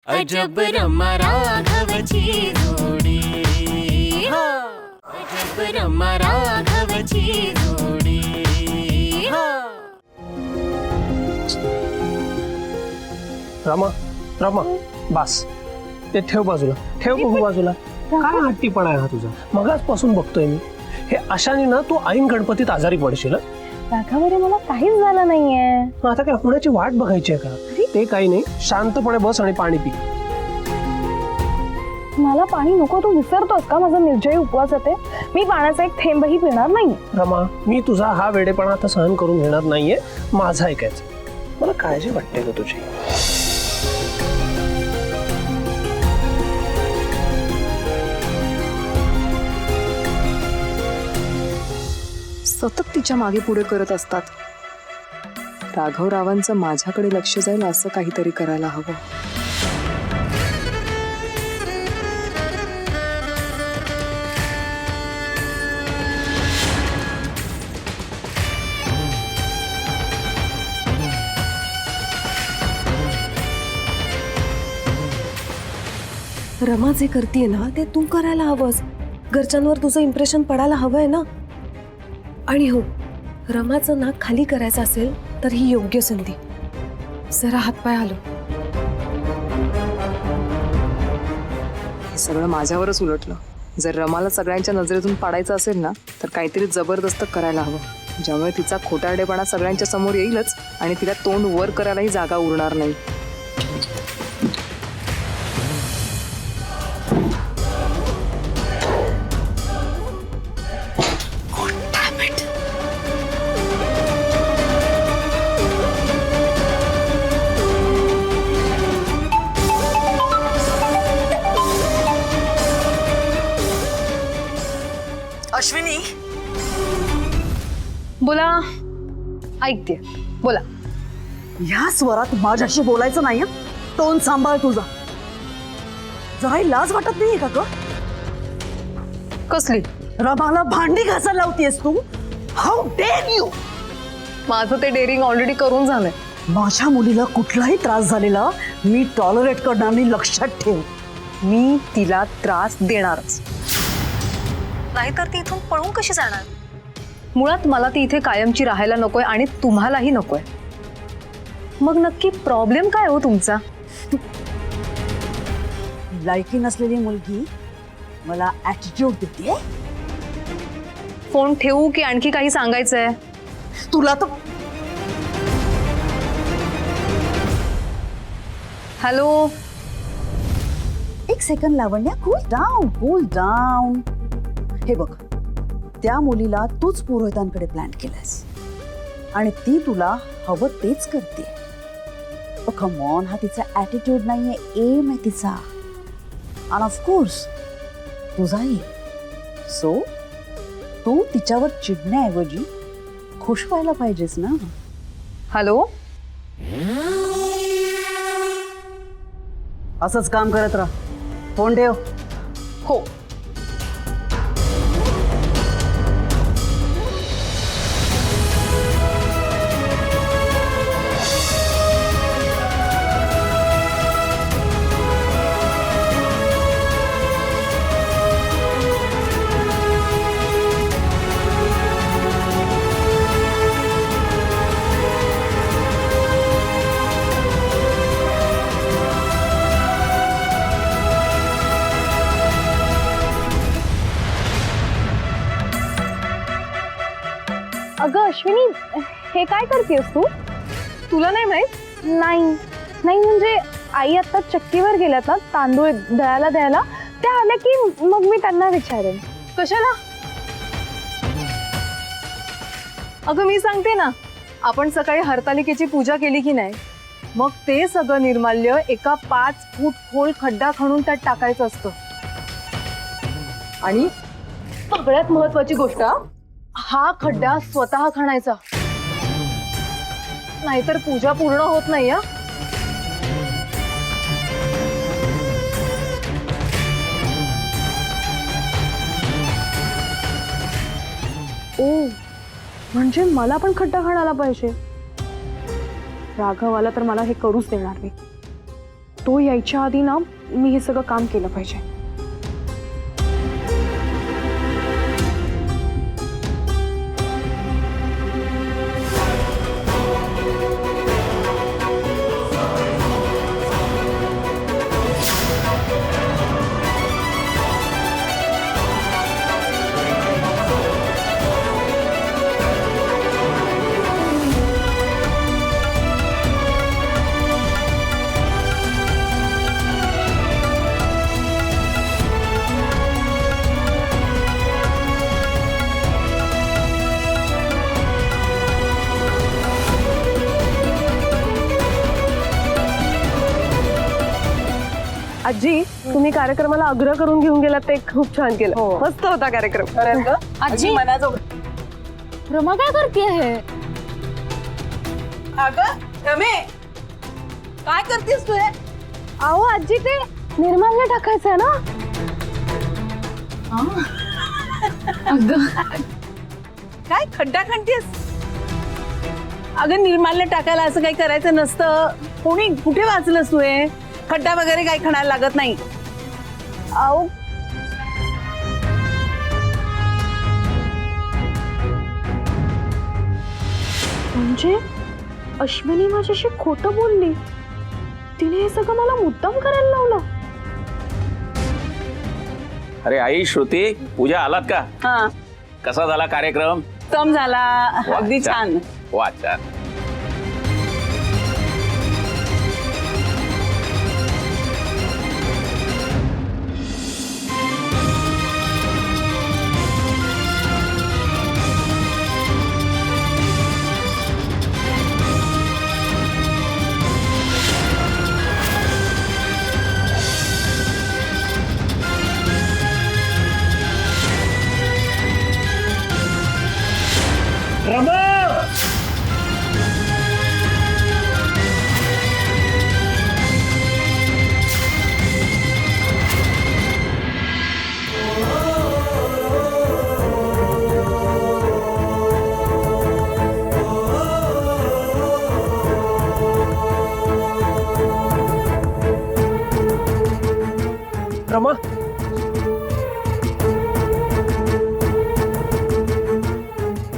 अजब रमा राघवची जोडी, अजब रमा राघवची जोडी. रमा रमा बस ते ठेव बाजूला, ठेव बघू बाजूला. काय हट्टीपणा आहे हा तुझा? मगाचपासून बघतोय मी. हे अशाने ना तू ऐन गणपतीत आजारी पडशील. राघव, मला काहीच झालं नाहीये. मग आता काय होण्याची वाट बघायची आहे का? ते काही नाही, शांतपणे बस आणि पाणी पी. मला पाणी नको, तू विसरतोस का? माझा निर्जय उपवास येते, मी पाण्याचा एक थेंबही पिणार नाही. रमा, मी तुझा हा वेडेपणा आता सहन करून घेणार नाहीये. माझा ऐकायचं. मला काळजी वाटते ग तुझी. सतत तिच्या मागे पुढे करत असतात. राघवरावांचं माझ्याकडे लक्ष जाईल असं काहीतरी करायला हवं. रमा जे करतीये ना ते तू करायला हवंस. घरच्यांवर तुझं इम्प्रेशन पडायला हवंय ना. आणि हो, रमाचं नाक खाली करायचं असेल तर ही योग्य संधी. जरा हातपाय आलो. हे सगळं माझ्यावरच उलटलं. जर रमाला सगळ्यांच्या नजरेतून पाडायचं असेल ना तर काहीतरी जबरदस्त करायला हवं, ज्यामुळे तिचा खोटारडेपणा सगळ्यांच्या समोर येईलच आणि तिला तोंड वर करायलाही जागा उरणार नाही. अश्विनी, बोला, ऐकते, बोला. ह्या स्वरात माझ्याशी बोलायचं नाही. टोन सांभाळ तुझा. जराही लाज वाटत नाहीये का ग? कसली? रमाला भांडी घासायला लावतीयस तू? How dare you! माझं ते डेअरिंग ऑलरेडी करून झालंय. माझ्या मुलीला कुठलाही त्रास झालेला मी टॉलरेट करणार नाही, लक्षात ठेव. मी तिला त्रास देणारच, नाहीतर ती इथून पळून कशी जाणार? मुळात मला ती इथे कायमची राहायला नकोय आणि तुम्हालाही नकोय. मग नक्की प्रॉब्लेम काय हो तुमचा? लायकी नसलेली मुलगी मला ऍटिट्यूड देते. फोन ठेवू की आणखी काही सांगायचंय? तुला तर हॅलो, एक सेकंड लावण्या, कूल डाऊन, कूल डाऊन. हे बघ, त्या मुलीला तूच पुरोहितांकडे प्लॅन केलंस आणि ती तुला हवं तेच करते. कम ऑन, हा तिचा ॲटिट्यूड नाहीये, एम आहे तिचा. आणि ऑफकोर्स तुझाही. सो तू तिच्यावर चिडण्याऐवजी खुश व्हायला पाहिजेस ना. हॅलो, असंच काम करत राहा. फोन ठेव. हो. अगं अश्विनी, हे काय करतेस तू? तुला नाही माहित? नाही नाही, म्हणजे आई आता चक्कीवर गेल्यात ना तांदूळ दळायला द्यायला. त्या आल्या की मग मी त्यांना विचारेन. कशाला? अगं मी सांगते ना, आपण सकाळी हरतालिकेची पूजा केली की नाही, मग ते सगळं निर्माल्य एका 5 फूट खोल खड्डा खणून त्यात टाकायचं असतं. आणि सगळ्यात महत्वाची गोष्ट, हा खड्डा स्वतः खणायचा, नाहीतर पूजा पूर्ण होत नाही. ओ, म्हणजे मला पण खड्डा खणायला पाहिजे. राघव आला तर मला हे करूच देणार नाही. तो यायच्या आधी ना मी हे सगळं काम केलं पाहिजे. आजी, तुम्ही कार्यक्रमाला आग्रह करून घेऊन गेलात ते खूप छान केलं. मस्त होता कार्यक्रम. आजी रमा काय करते हे? अगं रमे, काय करतेस तू हे? अहो आजी, ते निर्माल्य टाकायचं ना. काय खड्डा खणतेस? अगं निर्माल्य टाकायला असं काही करायचं नसतं. कोणी कुठे वाचलंस तू हे? खड्डा वगैरे काही खणायला लागत नाही. अहो म्हणजे अश्विनी माझ्याशी खोटं बोलली. तिने हे सगळं मला मुद्दाम करायला लावलं. अरे आई श्रुती, पूजा आलात का? हा, कसा झाला कार्यक्रम? उत्तम झाला. अगदी छान. वा छान. रमा, रमा,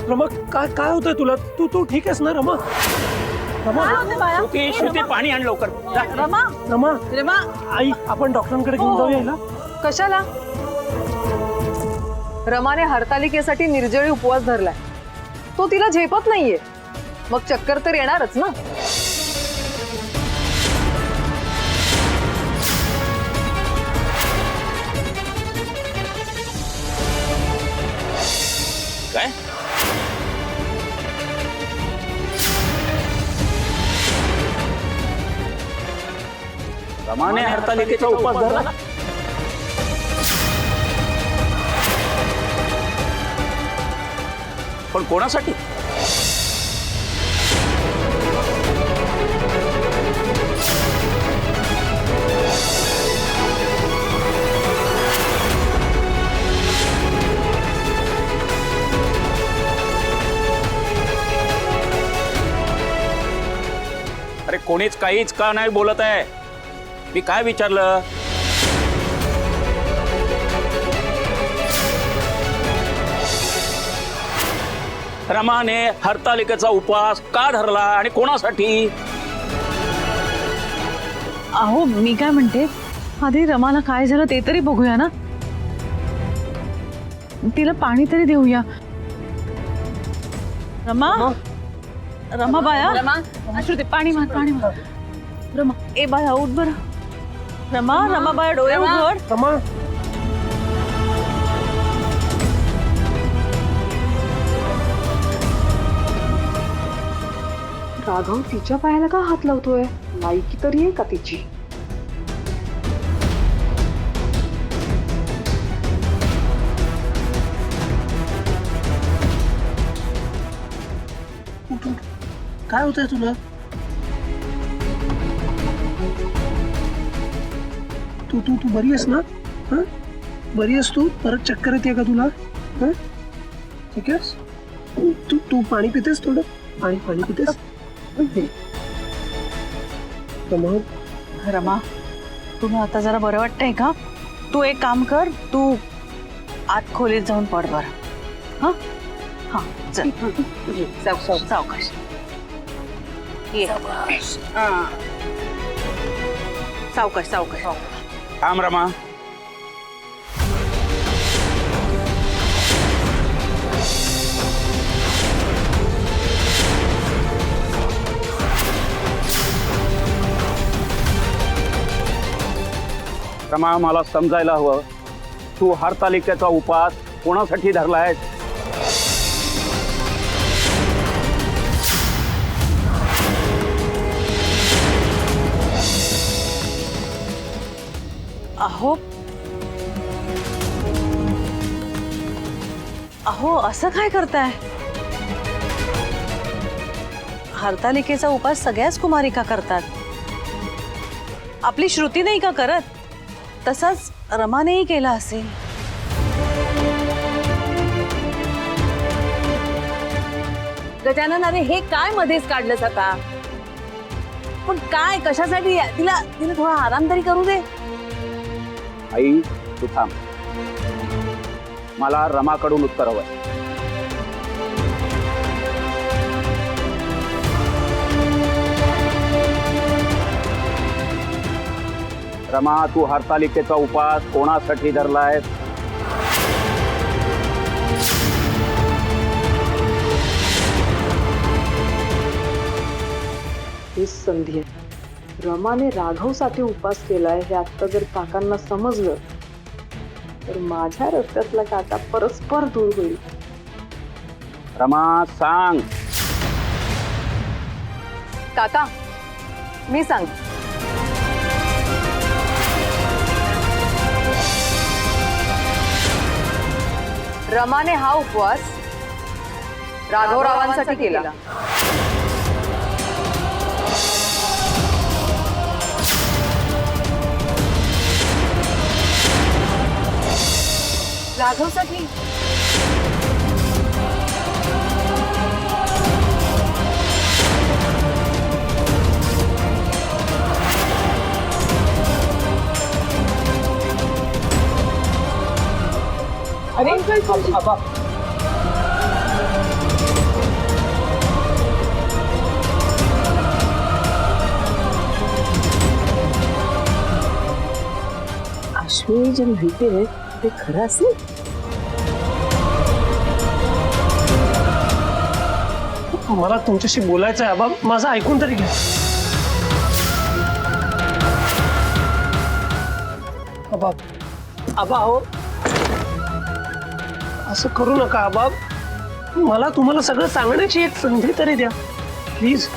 रमा, काय होतंय तुला? तू ठीक आहेस ना रमा? रमा, श्रुती श्रुती, पाणी आण लवकर. जा. रमा, रमा, रमा, आई आपण डॉक्टरांकडे घेऊन जाऊया हिला. कशाला? रमाने हरतालिकेसाठी निर्जळी उपवास धरलाय. तो तिला झेपत नाहीये, मग चक्कर तर येणारच ना. काय? रमाने हरतालिकेचा उपवास धरला? पण कोणासाठी? अरे कोणीच काहीच का नाही बोलत आहे? मी काय विचारलं? रमाने हरतालिकेचा उपवास का धरला आणि कोणासाठी? अहो मी काय म्हणते, आधी रमाला काय झालं ते तरी बघूया ना. तिला पाणी तरी देऊया. रमा, रमा बाया, श्रुती पाणी मार, पाणी मार. रमा, ए बाया उठ बरं. रमा, रमा बाया डोळे उघड. रमा, राघव तिच्या पायाला का हात लावतोय? लायकी तरी आहे का तिची? काय होतंय तुला? तू बरी आहेस ना? हं? बरी आहेस तू? परत चक्कर येते का तुला? हं? ठीक आहेस? तू पाणी पितेस? थोडं पाणी पितेस? रमा, रमा, तुला आता जरा बरं वाटतंय का? तू एक काम कर, तू आत खोलीत जाऊन पड बरं. हा हा चल सावकाश ये. हा. सावकाश सावकाश. थांब रमा. रमा, मला समजायला हवं, तू हरतालिकेचा उपास कोणासाठी धरलाय? अहो अहो असं काय करताय? हरतालिकेचा उपास सगळ्याच कुमारिका करतात. आपली श्रुती नाही का करत? तसाच रमानेही केला असेल. गजानन, अरे हे काय मध्येच काढलंस आता? पण काय, कशासाठी? तिला तिला थोडा आराम तरी करू दे. आई, तू थांब. मला रमाकडून उत्तर हवंय. रमा, तू हरतालिकेचा उपास कोणासाठी धरलाय? ही संधी आहे. रमाने राघवसाठी उपास केलाय हे आता जर काकांना समजलं तर माझ्या रस्त्यातला काका परस्पर दूर होईल. रमा, सांग. काका, मी सांग. रमाने हा उपवास राघवरावांसाठी केला. राघवसाठी? अश्विनी जे माहिती ते खरं असेल? मला तुमच्याशी बोलायचं आहे आबा, माझं ऐकून तरी घ्या. आबा आबा हो, असं करू नका आबा. मला तुम्हाला सगळं सांगण्याची एक संधी तरी द्या प्लीज.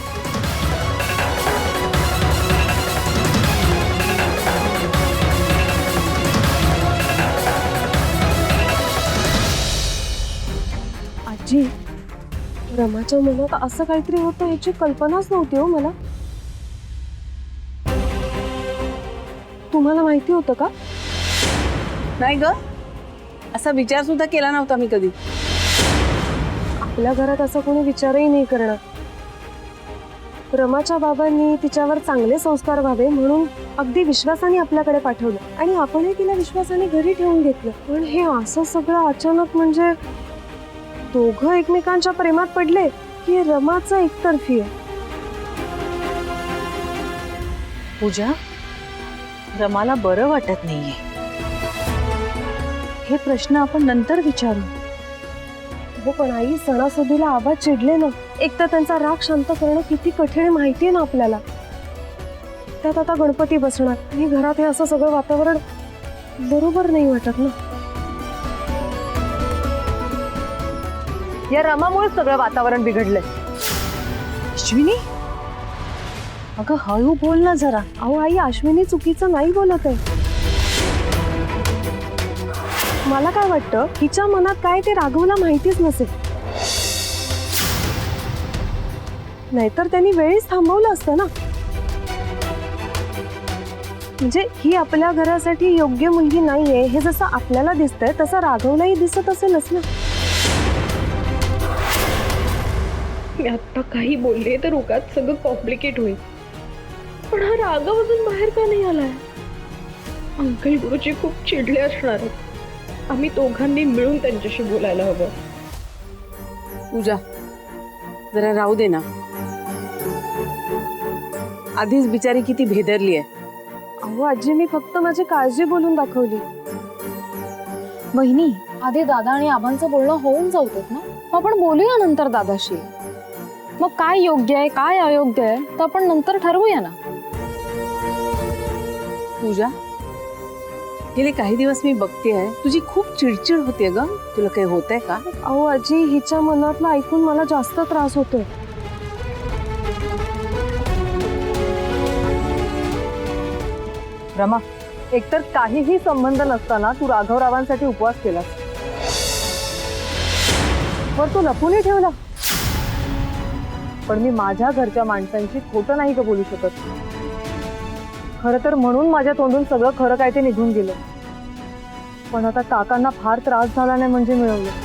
आजी, रमाच्या मनात असं काहीतरी होतं याची कल्पनाच नव्हती हो मला. तुम्हाला माहिती होतं का? नाही ग, असा विचार सुद्धा केला नव्हता मी कधी. आपल्या घरात असं कोणी विचारही नाही करणार. रमाच्या बाबांनी तिच्यावर चांगले संस्कार व्हावे म्हणून अगदी विश्वासाने आपल्याकडे पाठवलं आणि आपणही तिला विश्वासाने घरी ठेवून घेतलं. पण हे असं सगळं अचानक, म्हणजे दोघं एकमेकांच्या प्रेमात पडले की रमाचं एकतर्फी आहे. पूजा, रमाला बरं वाटत नाहीये. हे प्रश्न आपण नंतर विचारू. हो, पण आई, सणासुदीला आबा चिडले ना, एक तर त्यांचा राग शांत करणं किती कठीण आहे माहितीये ना आपल्याला. त्यात आता गणपती बसणार आणि घरात हे असं सगळं वातावरण बरोबर नाही वाटत ना. या रमामुळे सगळं वातावरण बिघडलंय. अश्विनी, अगं हळू बोल ना जरा. अहो आई, अश्विनी चुकीचं नाही बोलत आहे. मला काय वाटतं, हिच्या मनात काय ते राघवला माहितीच नसेल. नाहीतर त्यांनी वेळीच थांबवलं असतं ना. म्हणजे ही आपल्या घरासाठी योग्य मुलगी नाहीये हे जसं आपल्याला दिसतंय तसं राघवलाही दिसत असेलच ना. मी आता काही बोलले तर उगाच सगळं कॉम्प्लिकेट होईल. पण हा राघव अजून बाहेर का नाही आलाय? अंकल गुरुजी खूप चिडले असणार आहेत. आम्ही दोघांनी मिळून त्यांच्याशी बोलायला हवं. पूजा जरा राहू दे ना. आधीच बिचारी किती भेदरली आहे. अहो आजी, मी फक्त माझी काळजी बोलून दाखवली. वहिनी, आधी दादा आणि आबांचं बोलणं होऊन जाऊ देत ना, मग आपण बोलूया नंतर दादाशी. मग काय योग्य आहे काय अयोग्य आहे तर आपण नंतर ठरवूया ना. पूजा गेले काही दिवस मी बघतेय तुझी खूप चिडचिड होते ग. तुला काही होतंय का? अहो आजी, हिच्या मनातलं ऐकून मला जास्त त्रास होतोय. रमा, एकतर काहीही संबंध नसताना तू राघवरावांसाठी उपवास केलास, वर तू लपूनही ठेवला. पण मी माझ्या घरच्या माणसांची खोटं नाही का बोलू शकत. खरं तर म्हणून माझ्या तोंडून सगळं खरं काय ते निघून गेलं. पण आता काकांना फार त्रास झाला नाही म्हणजे मिळवलं.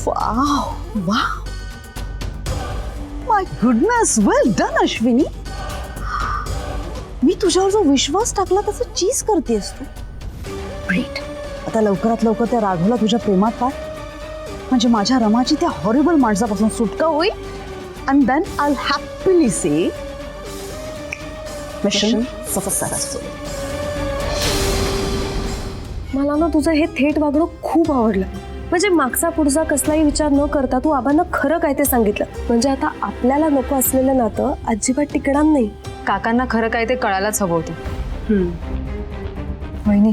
Wow, wow. My goodness, well done, Ashwini. मी तुझ्यावर जो विश्वास टाकला त्याचं चीज करतेस तू. ग्रेट. आता लवकरात लवकर त्या राघवला तुझ्या प्रेमात पाड, म्हणजे माझ्या रमाची त्या हॉरिबल माणसापासून सुटका होईल. And then I happily say mission successful. मला ना तुझं हे थेट वागणं खूप आवडलं. म्हणजे मागचा पुढचा कसलाही विचार न करता तू आबांना खरं काय ते सांगितलं. म्हणजे आता आपल्याला नको असलेलं नातं अजिबात टिकणार नाही. काकांना खरं काय ते कळायलाच हवं होतं. वहिनी,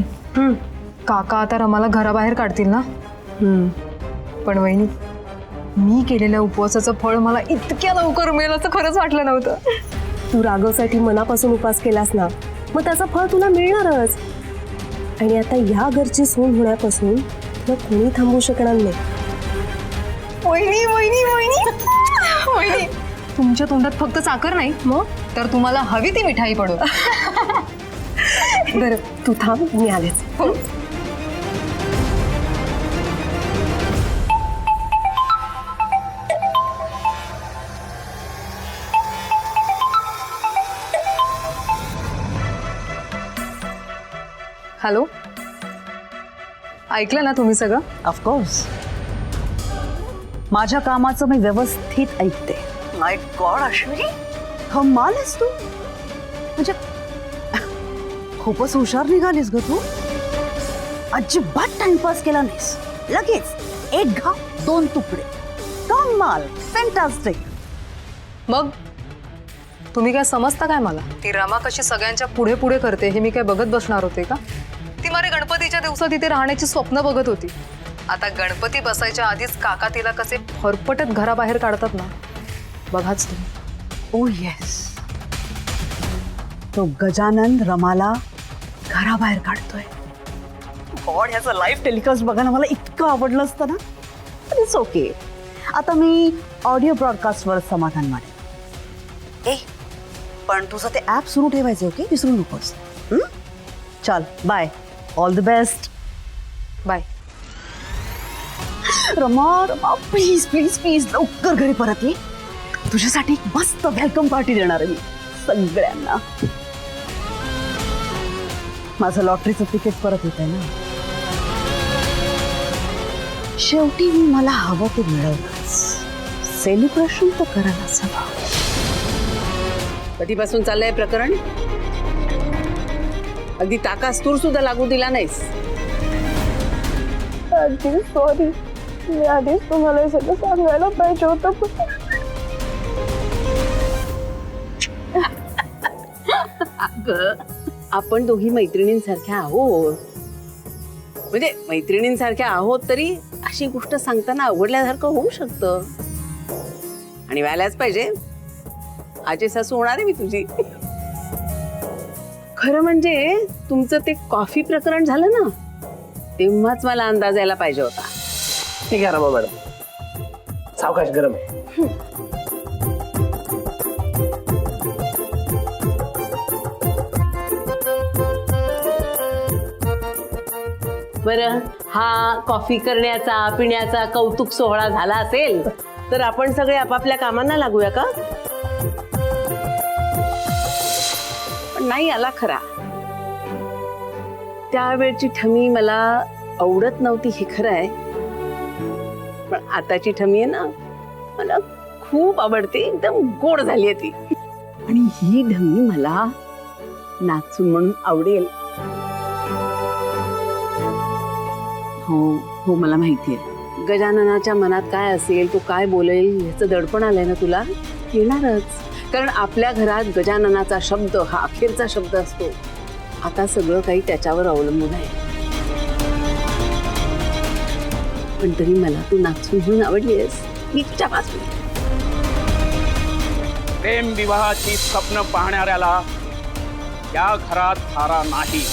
काका आता रमाला घराबाहेर काढतील ना. पण वहिनी, मी केलेल्या उपवासाचं फळ मला इतक्या लवकर मिळेल असं खरंच वाटलं नव्हतं. तू राघवसाठी मनापासून उपास केलास ना, मग त्याचं फळ तुला मिळणारच. आणि आता ह्या घरची सून होण्यापासून तुला कोणी थांबवू शकणार नाही. वहिनी वहिनी वहिनी वहिनी, तुमच्या तोंडात फक्त साखर नाही मग तर तुम्हाला हवी ती मिठाई पडू. बरं तू थांब, मी आलेच. हॅलो, ऐकलं ना तुम्ही सगळं? ऑफकोर्स. माझ्या कामाचं मी व्यवस्थित ऐकते. माय गॉड अश्विनी, कमाल आहेस तू. म्हणजे खूपच हुशार निघालीस ग तू. अजिबात टाइमपास केला नाहीस. लगेच एक घाव दोन तुकडे. कमाल, फॅन्टास्टिक. मग तुम्ही काय समजता काय मला? ती रमा कशी सगळ्यांच्या पुढे पुढे करते हे मी काय बघत बसणार होते का? ती मारे गणपतीच्या दिवसात इथे राहण्याची स्वप्न बघत होती. आता गणपती बसायच्या आधीच काका तिला कसे फरफटत घराबाहेर काढतात ना, बघाच तुम्ही. ओ येस, तो गजानन रमाला घराबाहेर काढतोय. गॉड, ह्याचं लाईव्ह टेलिकास्ट बघायला मला इतकं आवडलं असतं ना. It's okay. आता मी ऑडिओ ब्रॉडकास्टवर समाधान मानेन. पण तुझं ते ॲप सुरू ठेवायचं, ओके? विसरू नकोस. चल bye, all the best. Bye. Rama Rama, please please please लवकर घरी परत ये. तुझ्यासाठी एक मस्त वेलकम पार्टी देणार आहे मी सगळ्यांना. माझं लॉटरीचं तिकीट परत येत आहे ना. शेवटी मी मला हवं ते मिळवलंच. सेलिब्रेशन तर करायलाच हवं. कधीपासून चाललंय प्रकरण? अगदी ताकास्तूर सुद्धा लागू दिला नाहीस. आजी सॉरी, मी आधीच तुम्हाला हे सगळं सांगायला पाहिजे होतं. अगं, आपण दोघी मैत्रिणींसारख्या आहोत. म्हणजे मैत्रिणींसारख्या आहोत तरी अशी गोष्ट सांगताना आवडल्यासारखं होऊ शकतं. आणि व्हायलाच पाहिजे. आजी सासू होणार आहे मी तुझी. खरं म्हणजे तुमचं ते कॉफी प्रकरण झालं ना, तेव्हाच मला अंदाज यायला पाहिजे होता. ठीक आहे रमा मॅडम, सावकाश गरम आहे. बरं, हा कॉफी करण्याचा पिण्याचा कौतुक सोहळा झाला असेल तर आपण सगळे आपापल्या कामांना लागूया का? पण नाही आला खरा. त्यावेळची ठमी मला आवडत नव्हती हे खरं आहे, पण आताची ठमी आहे ना मला खूप आवडते. एकदम गोड झाली आहे ती. आणि ही ठमी मला नाचून म्हणून आवडेल. हो हो, मला माहिती आहे गजाननाच्या मनात काय असेल, तो काय बोलेल याचं दडपण आलंय ना तुला. येणारच, कारण आपल्या घरात गजाननाचा शब्द हा अखेरचा शब्द असतो. आता सगळं काही त्याच्यावर अवलंबून आहे. पण तरी मला तू नाचून म्हणून आवडलीस. मी तुझ्या बाजूने. प्रेम विवाहाची स्वप्न पाहणाऱ्याला या घरात थारा नाही.